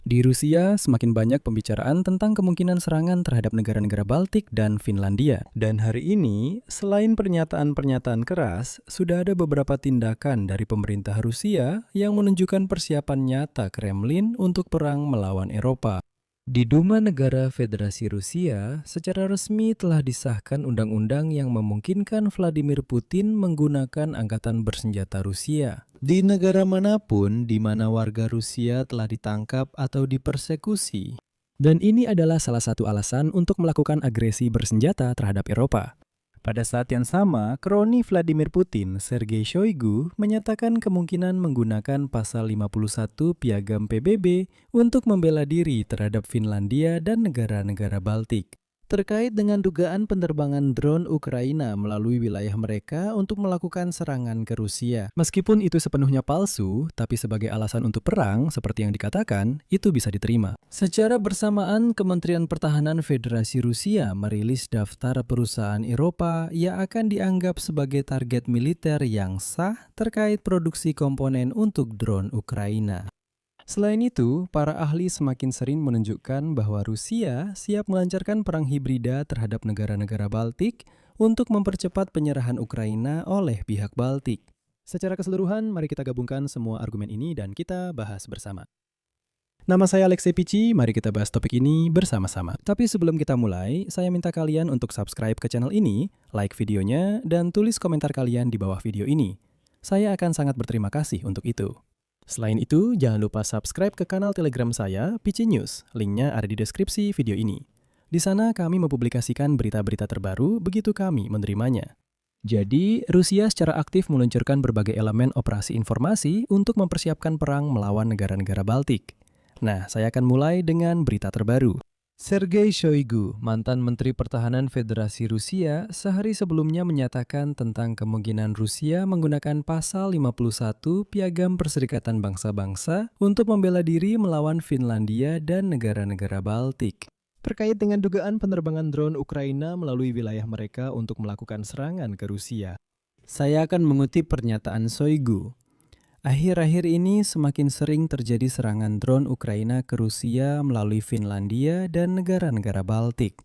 Di Rusia, semakin banyak pembicaraan tentang kemungkinan serangan terhadap negara-negara Baltik dan Finlandia. Dan hari ini, selain pernyataan-pernyataan keras, sudah ada beberapa tindakan dari pemerintah Rusia yang menunjukkan persiapan nyata Kremlin untuk perang melawan Eropa. Di Duma Negara Federasi Rusia, secara resmi telah disahkan undang-undang yang memungkinkan Vladimir Putin menggunakan angkatan bersenjata Rusia di negara manapun di mana warga Rusia telah ditangkap atau dipersekusi. Dan ini adalah salah satu alasan untuk melakukan agresi bersenjata terhadap Eropa. Pada saat yang sama, kroni Vladimir Putin, Sergei Shoigu, menyatakan kemungkinan menggunakan pasal 51 Piagam PBB untuk membela diri terhadap Finlandia dan negara-negara Baltik. Terkait dengan dugaan penerbangan drone Ukraina melalui wilayah mereka untuk melakukan serangan ke Rusia. Meskipun itu sepenuhnya palsu, tapi sebagai alasan untuk perang, seperti yang dikatakan, itu bisa diterima. Secara bersamaan, Kementerian Pertahanan Federasi Rusia merilis daftar perusahaan Eropa yang akan dianggap sebagai target militer yang sah terkait produksi komponen untuk drone Ukraina. Selain itu, para ahli semakin sering menunjukkan bahwa Rusia siap melancarkan perang hibrida terhadap negara-negara Baltik untuk mempercepat penyerahan Ukraina oleh pihak Baltik. Secara keseluruhan, mari kita gabungkan semua argumen ini dan kita bahas bersama. Nama saya Alexei Pici, mari kita bahas topik ini bersama-sama. Tapi sebelum kita mulai, saya minta kalian untuk subscribe ke channel ini, like videonya, dan tulis komentar kalian di bawah video ini. Saya akan sangat berterima kasih untuk itu. Selain itu, jangan lupa subscribe ke kanal Telegram saya, Pici News. Linknya ada di deskripsi video ini. Di sana kami mempublikasikan berita-berita terbaru begitu kami menerimanya. Jadi, Rusia secara aktif meluncurkan berbagai elemen operasi informasi untuk mempersiapkan perang melawan negara-negara Baltik. Nah, saya akan mulai dengan berita terbaru. Sergei Shoigu, mantan Menteri Pertahanan Federasi Rusia, sehari sebelumnya menyatakan tentang kemungkinan Rusia menggunakan pasal 51 Piagam Perserikatan Bangsa-Bangsa untuk membela diri melawan Finlandia dan negara-negara Baltik. Terkait dengan dugaan penerbangan drone Ukraina melalui wilayah mereka untuk melakukan serangan ke Rusia. Saya akan mengutip pernyataan Shoigu. Akhir-akhir ini semakin sering terjadi serangan drone Ukraina ke Rusia melalui Finlandia dan negara-negara Baltik.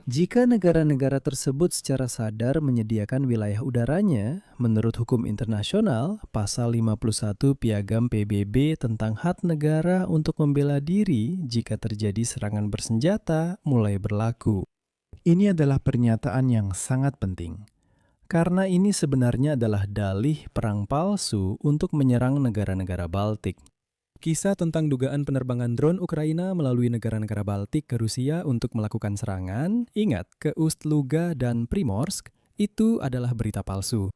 Jika negara-negara tersebut secara sadar menyediakan wilayah udaranya, menurut hukum internasional, pasal 51 Piagam PBB tentang hak negara untuk membela diri jika terjadi serangan bersenjata mulai berlaku. Ini adalah pernyataan yang sangat penting. Karena ini sebenarnya adalah dalih perang palsu untuk menyerang negara-negara Baltik. Kisah tentang dugaan penerbangan drone Ukraina melalui negara-negara Baltik ke Rusia untuk melakukan serangan, ingat, ke Ust-Luga dan Primorsk, itu adalah berita palsu.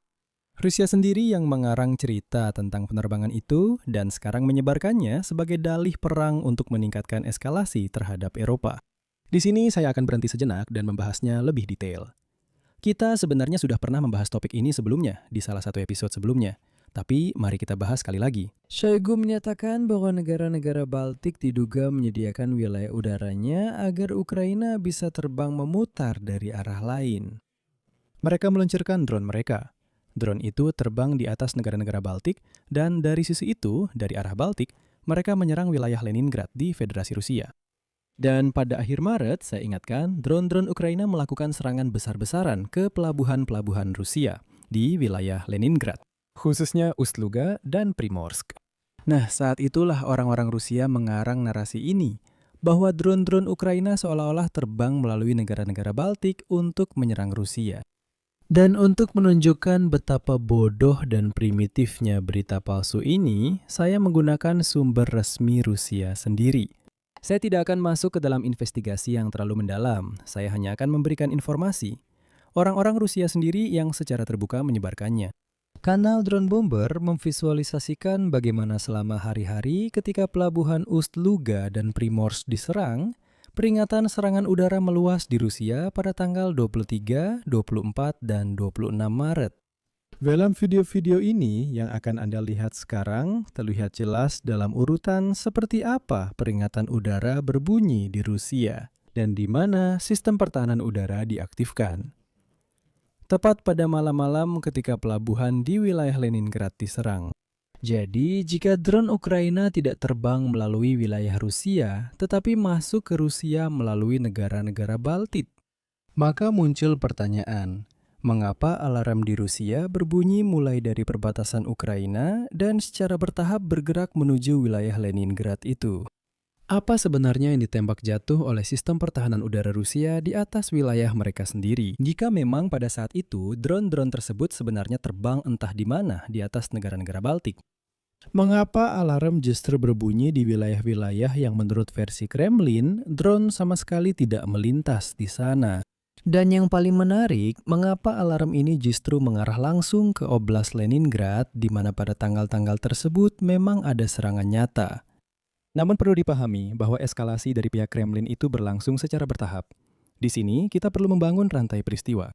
Rusia sendiri yang mengarang cerita tentang penerbangan itu dan sekarang menyebarkannya sebagai dalih perang untuk meningkatkan eskalasi terhadap Eropa. Di sini saya akan berhenti sejenak dan membahasnya lebih detail. Kita sebenarnya sudah pernah membahas topik ini sebelumnya, di salah satu episode sebelumnya. Tapi mari kita bahas sekali lagi. Shoigu menyatakan bahwa negara-negara Baltik diduga menyediakan wilayah udaranya agar Ukraina bisa terbang memutar dari arah lain. Mereka meluncurkan drone mereka. Drone itu terbang di atas negara-negara Baltik, dan dari sisi itu, dari arah Baltik, mereka menyerang wilayah Leningrad di Federasi Rusia. Dan pada akhir Maret, saya ingatkan, drone-drone Ukraina melakukan serangan besar-besaran ke pelabuhan-pelabuhan Rusia di wilayah Leningrad, khususnya Ust-Luga dan Primorsk. Nah, saat itulah orang-orang Rusia mengarang narasi ini, bahwa drone-drone Ukraina seolah-olah terbang melalui negara-negara Baltik untuk menyerang Rusia. Dan untuk menunjukkan betapa bodoh dan primitifnya berita palsu ini, saya menggunakan sumber resmi Rusia sendiri. Saya tidak akan masuk ke dalam investigasi yang terlalu mendalam, saya hanya akan memberikan informasi. Orang-orang Rusia sendiri yang secara terbuka menyebarkannya. Kanal Drone Bomber memvisualisasikan bagaimana selama hari-hari ketika pelabuhan Ust-Luga dan Primorsk diserang, peringatan serangan udara meluas di Rusia pada tanggal 23, 24, dan 26 Maret. Dalam video-video ini yang akan Anda lihat sekarang, terlihat jelas dalam urutan seperti apa peringatan udara berbunyi di Rusia dan di mana sistem pertahanan udara diaktifkan. Tepat pada malam-malam ketika pelabuhan di wilayah Leningrad diserang. Jadi, jika drone Ukraina tidak terbang melalui wilayah Rusia, tetapi masuk ke Rusia melalui negara-negara Baltik, maka muncul pertanyaan, mengapa alarm di Rusia berbunyi mulai dari perbatasan Ukraina dan secara bertahap bergerak menuju wilayah Leningrad itu? Apa sebenarnya yang ditembak jatuh oleh sistem pertahanan udara Rusia di atas wilayah mereka sendiri? Jika memang pada saat itu drone-drone tersebut sebenarnya terbang entah di mana di atas negara-negara Baltik. Mengapa alarm justru berbunyi di wilayah-wilayah yang menurut versi Kremlin, drone sama sekali tidak melintas di sana? Dan yang paling menarik, mengapa alarm ini justru mengarah langsung ke Oblast Leningrad, di mana pada tanggal-tanggal tersebut memang ada serangan nyata. Namun perlu dipahami bahwa eskalasi dari pihak Kremlin itu berlangsung secara bertahap. Di sini kita perlu membangun rantai peristiwa.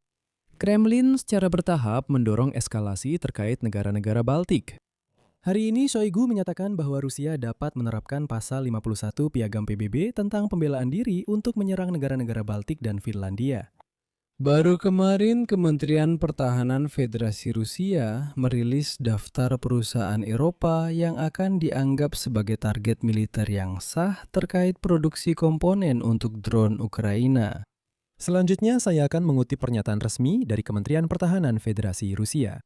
Kremlin secara bertahap mendorong eskalasi terkait negara-negara Baltik. Hari ini Shoigu menyatakan bahwa Rusia dapat menerapkan pasal 51 Piagam PBB tentang pembelaan diri untuk menyerang negara-negara Baltik dan Finlandia. Baru kemarin Kementerian Pertahanan Federasi Rusia merilis daftar perusahaan Eropa yang akan dianggap sebagai target militer yang sah terkait produksi komponen untuk drone Ukraina. Selanjutnya saya akan mengutip pernyataan resmi dari Kementerian Pertahanan Federasi Rusia.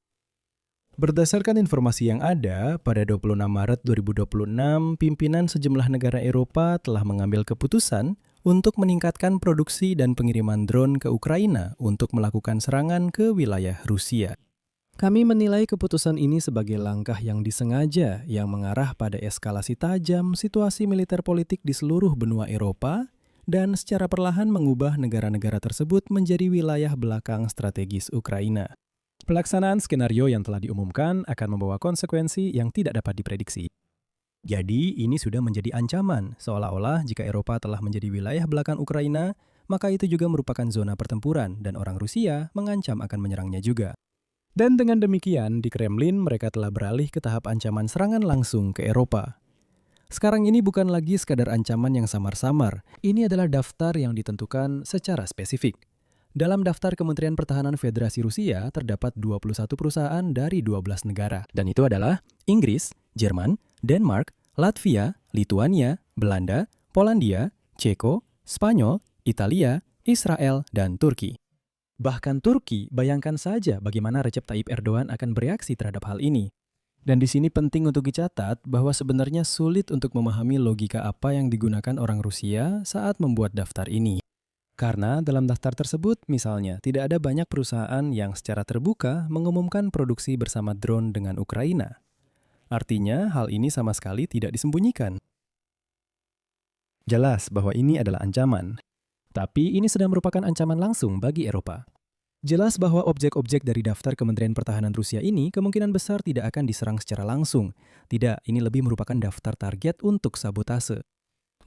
Berdasarkan informasi yang ada, pada 26 Maret 2026, pimpinan sejumlah negara Eropa telah mengambil keputusan untuk meningkatkan produksi dan pengiriman drone ke Ukraina untuk melakukan serangan ke wilayah Rusia. Kami menilai keputusan ini sebagai langkah yang disengaja yang mengarah pada eskalasi tajam situasi militer politik di seluruh benua Eropa dan secara perlahan mengubah negara-negara tersebut menjadi wilayah belakang strategis Ukraina. Pelaksanaan skenario yang telah diumumkan akan membawa konsekuensi yang tidak dapat diprediksi. Jadi, ini sudah menjadi ancaman, seolah-olah jika Eropa telah menjadi wilayah belakang Ukraina, maka itu juga merupakan zona pertempuran dan orang Rusia mengancam akan menyerangnya juga. Dan dengan demikian, di Kremlin mereka telah beralih ke tahap ancaman serangan langsung ke Eropa. Sekarang ini bukan lagi sekadar ancaman yang samar-samar, ini adalah daftar yang ditentukan secara spesifik. Dalam daftar Kementerian Pertahanan Federasi Rusia terdapat 21 perusahaan dari 12 negara. Dan itu adalah Inggris, Jerman, Denmark, Latvia, Lituania, Belanda, Polandia, Ceko, Spanyol, Italia, Israel, dan Turki. Bahkan Turki, bayangkan saja bagaimana Recep Tayyip Erdogan akan bereaksi terhadap hal ini. Dan di sini penting untuk dicatat bahwa sebenarnya sulit untuk memahami logika apa yang digunakan orang Rusia saat membuat daftar ini. Karena dalam daftar tersebut, misalnya, tidak ada banyak perusahaan yang secara terbuka mengumumkan produksi bersama drone dengan Ukraina. Artinya, hal ini sama sekali tidak disembunyikan. Jelas bahwa ini adalah ancaman. Tapi ini sedang merupakan ancaman langsung bagi Eropa. Jelas bahwa objek-objek dari daftar Kementerian Pertahanan Rusia ini kemungkinan besar tidak akan diserang secara langsung. Tidak, ini lebih merupakan daftar target untuk sabotase.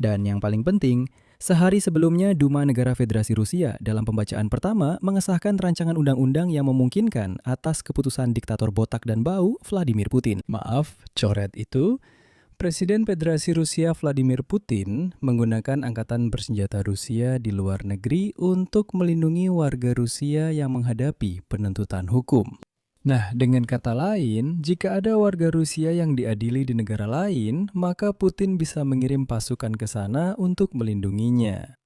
Dan yang paling penting, sehari sebelumnya Duma Negara Federasi Rusia dalam pembacaan pertama mengesahkan rancangan undang-undang yang memungkinkan atas keputusan diktator botak dan bau Vladimir Putin. Maaf, coret itu. Presiden Federasi Rusia Vladimir Putin menggunakan angkatan bersenjata Rusia di luar negeri untuk melindungi warga Rusia yang menghadapi penuntutan hukum. Nah, dengan kata lain, jika ada warga Rusia yang diadili di negara lain, maka Putin bisa mengirim pasukan ke sana untuk melindunginya.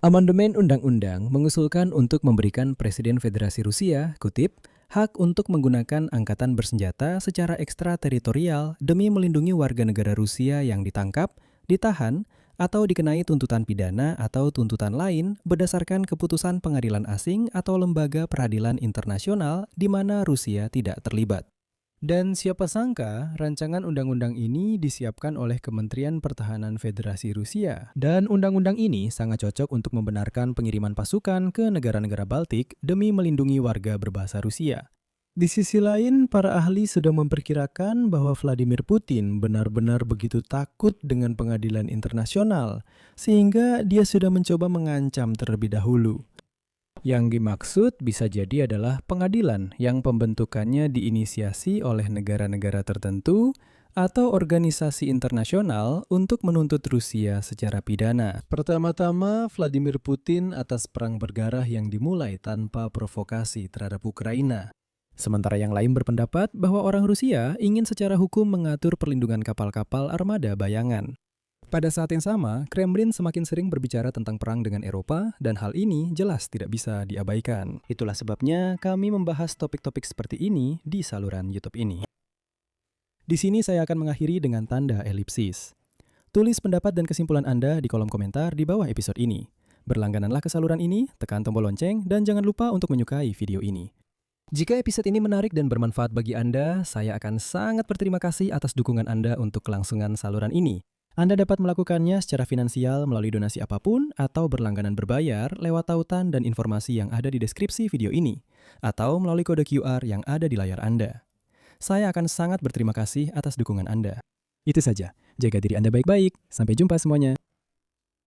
Amandemen undang-undang mengusulkan untuk memberikan Presiden Federasi Rusia, kutip, hak untuk menggunakan angkatan bersenjata secara ekstrateritorial demi melindungi warga negara Rusia yang ditangkap, ditahan, atau dikenai tuntutan pidana atau tuntutan lain berdasarkan keputusan pengadilan asing atau lembaga peradilan internasional di mana Rusia tidak terlibat. Dan siapa sangka rancangan undang-undang ini disiapkan oleh Kementerian Pertahanan Federasi Rusia. Dan undang-undang ini sangat cocok untuk membenarkan pengiriman pasukan ke negara-negara Baltik demi melindungi warga berbahasa Rusia. Di sisi lain, para ahli sudah memperkirakan bahwa Vladimir Putin benar-benar begitu takut dengan pengadilan internasional, sehingga dia sudah mencoba mengancam terlebih dahulu. Yang dimaksud bisa jadi adalah pengadilan yang pembentukannya diinisiasi oleh negara-negara tertentu atau organisasi internasional untuk menuntut Rusia secara pidana. Pertama-tama, Vladimir Putin atas perang berdarah yang dimulai tanpa provokasi terhadap Ukraina. Sementara yang lain berpendapat bahwa orang Rusia ingin secara hukum mengatur perlindungan kapal-kapal armada bayangan. Pada saat yang sama, Kremlin semakin sering berbicara tentang perang dengan Eropa, dan hal ini jelas tidak bisa diabaikan. Itulah sebabnya kami membahas topik-topik seperti ini di saluran YouTube ini. Di sini saya akan mengakhiri dengan tanda elipsis. Tulis pendapat dan kesimpulan Anda di kolom komentar di bawah episode ini. Berlanggananlah ke saluran ini, tekan tombol lonceng, dan jangan lupa untuk menyukai video ini. Jika episode ini menarik dan bermanfaat bagi Anda, saya akan sangat berterima kasih atas dukungan Anda untuk kelangsungan saluran ini. Anda dapat melakukannya secara finansial melalui donasi apapun atau berlangganan berbayar lewat tautan dan informasi yang ada di deskripsi video ini, atau melalui kode QR yang ada di layar Anda. Saya akan sangat berterima kasih atas dukungan Anda. Itu saja, jaga diri Anda baik-baik. Sampai jumpa semuanya.